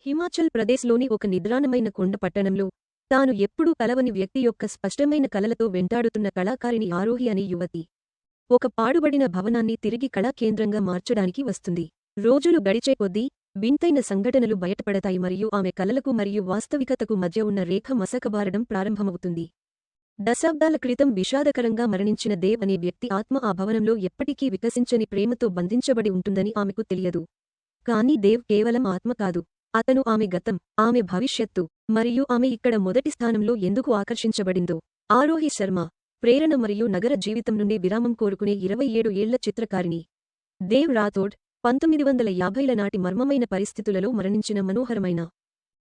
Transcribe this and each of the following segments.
హిమాచల్ ప్రదేశ్లోని ఒక నిద్రాణమైన కొండ పట్టణంలో తాను ఎప్పుడూ కలవని వ్యక్తి యొక్క స్పష్టమైన కలలతో వెంటాడుతున్న కళాకారిణి ఆరోహి అనే యువతి ఒక పాడుబడిన భవనాన్ని తిరిగి కళా కేంద్రంగా మార్చడానికి వస్తుంది. రోజులు గడిచే కొద్దీ వింతైన సంఘటనలు బయటపడతాయి మరియు ఆమె కలలకు మరియు వాస్తవికతకు మధ్య ఉన్న రేఖ మసకబారడం ప్రారంభమవుతుంది. దశాబ్దాల క్రితం విషాదకరంగా మరణించిన దేవ్ అనే వ్యక్తి ఆత్మ ఆ భవనంలో ఎప్పటికీ వికసించని ప్రేమతో బంధించబడి ఉంటుందని ఆమెకు తెలియదు. కానీ దేవ్ కేవలం ఆత్మ కాదు, అతను ఆమె గతం, ఆమె భవిష్యత్తు మరియు ఆమె ఇక్కడ మొదటి స్థానంలో ఎందుకు ఆకర్షించబడిందో. ఆరోహి శర్మ ప్రేరణ మరియు నగర జీవితం నుండి విరామం కోరుకునే 27 ఏళ్ల చిత్రకారిణి. దేవ్ రాథోడ్ 1950ల నాటి మర్మమైన పరిస్థితులలో మరణించిన మనోహరమైన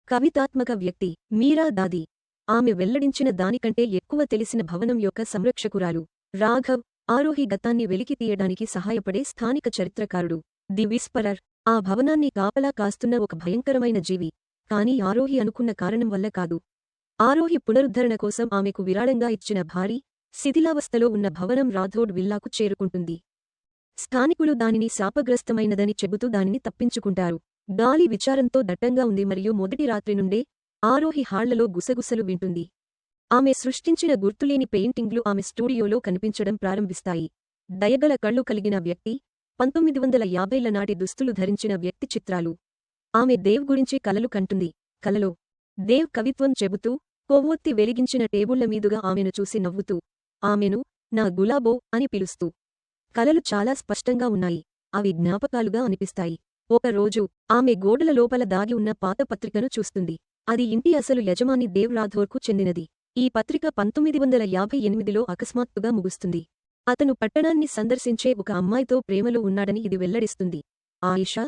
కవితాత్మక వ్యక్తి. మీరా దాది ఆమె వెల్లడించిన దానికంటే ఎక్కువ తెలిసిన భవనం యొక్క సంరక్షకురాలు. రాఘవ్ ఆరోహి గతాన్ని వెలికితీయడానికి సహాయపడే స్థానిక చరిత్రకారుడు. ది విస్పరర్ ఆ భవనాన్ని కాపలా కాస్తున్న ఒక భయంకరమైన జీవి. కాని ఆరోహి అనుకున్న కారణం వల్ల కాదు. ఆరోహి పునరుద్ధరణ కోసం ఆమెకు విరాళంగా ఇచ్చిన భారీ శిథిలావస్థలో ఉన్న భవనం రాథోడ్ విల్లాకు చేరుకుంటుంది. స్థానికులు దానిని శాపగ్రస్తమైనదని చెబుతూ దానిని తప్పించుకుంటారు. గాలి విచారంతో దట్టంగా ఉంది మరియు మొదటి రాత్రి నుండే ఆరోహి హాళ్లలో గుసగుసలు వింటుంది. ఆమె సృష్టించిన గుర్తులేని పెయింటింగ్లు ఆమె స్టూడియోలో కనిపించడం ప్రారంభిస్తాయి. దయగల కళ్ళు కలిగిన వ్యక్తి, 1950ల నాటి దుస్తులు ధరించిన వ్యక్తి చిత్రాలు. ఆమె దేవ్ గురించి కలలు కంటుంది. కలలో దేవ్ కవిత్వం చెబుతూ కొవ్వొత్తి వెలిగించిన టేబుళ్ల మీదుగా ఆమెను చూసి నవ్వుతూ, ఆమెను నా గులాబో అని పిలుస్తూ. కలలు చాలా స్పష్టంగా ఉన్నాయి. అవి జ్ఞాపకాలుగా అనిపిస్తాయి. ఒక రోజు ఆమె గోడల లోపల దాగి ఉన్న పాత పత్రికను చూస్తుంది. అది ఇంటి అసలు యజమాని దేవ్ రాథోర్కు చెందినది. ఈ పత్రిక 1958లో అకస్మాత్తుగా ముగుస్తుంది. అతను పట్టణాన్ని సందర్శించే ఒక అమ్మాయితో ప్రేమలో ఉన్నాడని ఇది వెల్లడిస్తుంది. ఆయిషా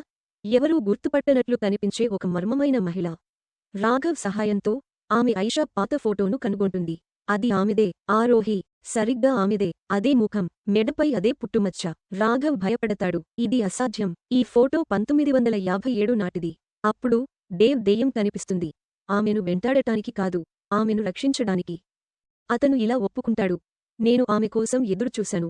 ఎవరూ గుర్తుపట్టనట్లు కనిపించే ఒక మర్మమైన మహిళ. రాఘవ్ సహాయంతో ఆమె ఐషా పాత ఫోటోను కనుగొంటుంది. అది ఆమెదే. ఆరోహి సరిగ్గా ఆమెదే. అదే ముఖం, మెడపై అదే పుట్టుమచ్చ. రాఘవ్ భయపడతాడు. ఇది అసాధ్యం. ఈ ఫోటో 1957 నాటిది. అప్పుడు దేవ్ దెయ్యం కనిపిస్తుంది. ఆమెను వెంటాడటానికి కాదు, ఆమెను రక్షించడానికి. అతను ఇలా ఒప్పుకుంటాడు. నేను ఆమె కోసం ఎదురుచూశాను.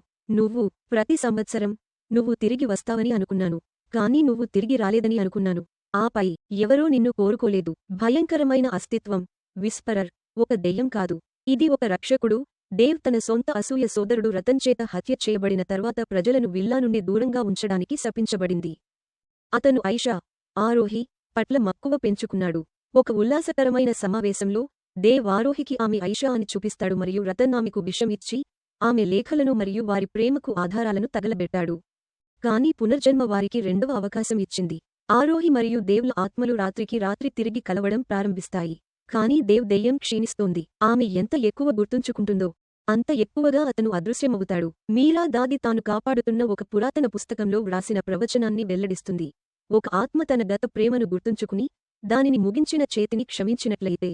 ప్రతి సంవత్సరం నువ్వు తిరిగి వస్తావని అనుకున్నాను. కానీ నువ్వు తిరిగి రాలేదని అనుకున్నాను. ఆపై ఎవరో నిన్ను కోరుకోలేదు. భయంకరమైన అస్తిత్వం. విస్పరర్ ఒక దెయ్యం కాదు, ఇది ఒక రక్షకుడు. దేవ్ తన సొంత అసూయ సోదరుడు రతన్ చేత హత్య చేయబడిన తర్వాత ప్రజలను విల్లా నుండి దూరంగా ఉంచడానికి శపించబడింది. అతను ఐషా, ఆరోహి పట్ల మక్కువ పెంచుకున్నాడు. ఒక ఉల్లాసకరమైన సమావేశంలో దేవ్ ఆరోహికి ఆమె ఐషా అని చూపిస్తాడు మరియు రతన్ ఆమెకు విషం ఇచ్చి ఆమె లేఖలను మరియు వారి ప్రేమకు ఆధారాలను తగలబెట్టాడు. కానీ పునర్జన్మ వారికి రెండవ అవకాశం ఇచ్చింది. ఆరోహి మరియు దేవ్ల ఆత్మలు రాత్రికి రాత్రి తిరిగి కలవడం ప్రారంభిస్తాయి. కానీ దేవ్ దెయ్యం క్షీణిస్తోంది. ఆమె ఎంత ఎక్కువ గుర్తుంచుకుంటుందో అంత ఎక్కువగా అతను అదృశ్యమవుతాడు. మీరా దాది తాను కాపాడుతున్న ఒక పురాతన పుస్తకంలో వ్రాసిన ప్రవచనాన్ని వెల్లడిస్తుంది. ఒక ఆత్మ తన గత ప్రేమను గుర్తుంచుకుని దానిని ముగించిన చేతిని క్షమించినట్లయితే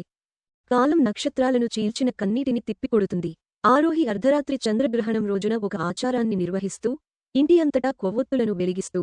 కాలం నక్షత్రాలను చీల్చిన కన్నీటిని తిప్పికొడుతుంది. ఆరోహి అర్ధరాత్రి చంద్రగ్రహణం రోజున ఒక ఆచారాన్ని నిర్వహిస్తూ ఇంటి అంతటా కొవ్వొత్తులను వెలిగిస్తూ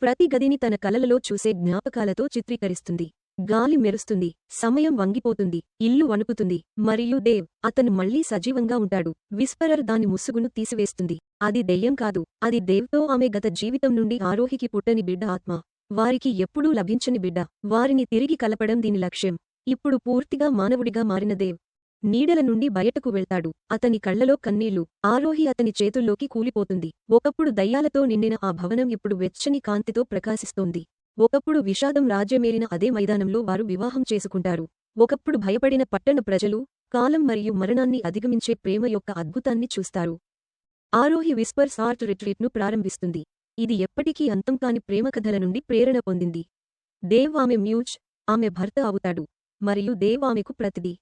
ప్రతి గదిని తన కలలలో చూసే జ్ఞాపకాలతో చిత్రీకరిస్తుంది. గాలి మెరుస్తుంది, సమయం వంగిపోతుంది, ఇల్లు వణుకుతుంది, మరియు దేవ్ అతను మళ్లీ సజీవంగా ఉంటాడు. విస్పరర్ దాని ముసుగును తీసివేస్తుంది. అది దెయ్యం కాదు, అది దేవ్తో ఆమె గత జీవితం నుండి ఆరోహికి పుట్టని బిడ్డ ఆత్మ. వారికి ఎప్పుడూ లభించని బిడ్డ. వారిని తిరిగి కలపడం దీని లక్ష్యం. ఇప్పుడు పూర్తిగా మానవుడిగా మారిన దేవ్ నీడల నుండి బయటకు వెళ్తాడు. అతని కళ్లలో కన్నీళ్లు. ఆరోహి అతని చేతుల్లోకి కూలిపోతుంది. ఒకప్పుడు దయ్యాలతో నిండిన ఆ భవనం ఇప్పుడు వెచ్చని కాంతితో ప్రకాశిస్తోంది. ఒకప్పుడు విషాదం రాజ్యమేలిన అదే మైదానంలో వారు వివాహం చేసుకుంటారు. ఒకప్పుడు భయపడిన పట్టణ ప్రజలు కాలం మరియు మరణాన్ని అధిగమించే ప్రేమ యొక్క అద్భుతాన్ని చూస్తారు. ఆరోహి విస్పర్స్ ఆర్ట్ రిట్రీట్ను ప్రారంభిస్తుంది. ఇది ఎప్పటికీ అంతం కాని ప్రేమకథల నుండి ప్రేరణ పొందింది. దేవ్ ఆమె మ్యూజ్, ఆమె భర్త అవుతాడు, మరియు దేవ్ ఆమెకు ప్రతిదీ.